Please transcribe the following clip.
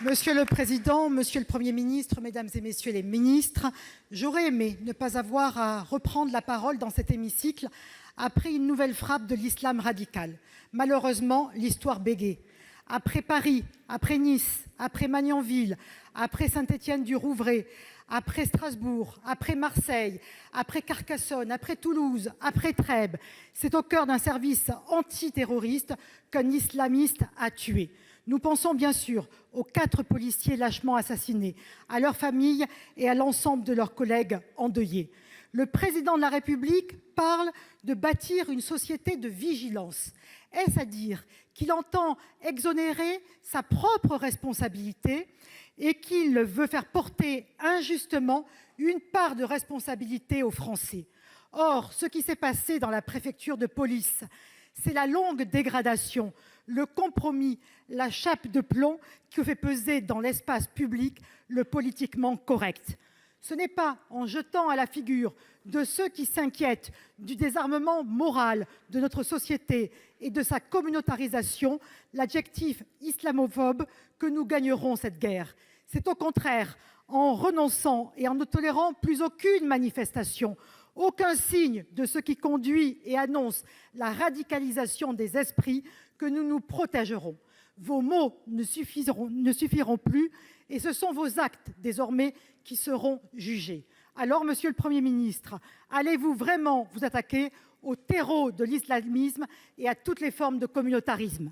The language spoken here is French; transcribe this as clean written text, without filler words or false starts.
Monsieur le Président, Monsieur le Premier ministre, Mesdames et Messieurs les ministres, j'aurais aimé ne pas avoir à reprendre la parole dans cet hémicycle après une nouvelle frappe de l'islam radical. Malheureusement, l'histoire bégaie. Après Paris, après Nice, après Magnanville, après Saint-Étienne-du-Rouvray, après Strasbourg, après Marseille, après Carcassonne, après Toulouse, après Trèbes, c'est au cœur d'un service antiterroriste qu'un islamiste a tué. Nous pensons bien sûr aux 4 policiers lâchement assassinés, à leurs familles et à l'ensemble de leurs collègues endeuillés. Le Président de la République parle de bâtir une société de vigilance. Est-ce à dire qu'il entend exonérer sa propre responsabilité et qu'il veut faire porter injustement une part de responsabilité aux Français ? Or, ce qui s'est passé dans la préfecture de police, c'est la longue dégradation, le compromis, la chape de plomb que fait peser dans l'espace public le politiquement correct. Ce n'est pas en jetant à la figure de ceux qui s'inquiètent du désarmement moral de notre société et de sa communautarisation l'adjectif islamophobe que nous gagnerons cette guerre. C'est au contraire en renonçant et en ne tolérant plus aucune manifestation, aucun signe de ce qui conduit et annonce la radicalisation des esprits que nous nous protégerons. Vos mots ne suffiront plus et ce sont vos actes désormais qui seront jugés. Alors, Monsieur le Premier ministre, allez-vous vraiment vous attaquer au terreau de l'islamisme et à toutes les formes de communautarisme ?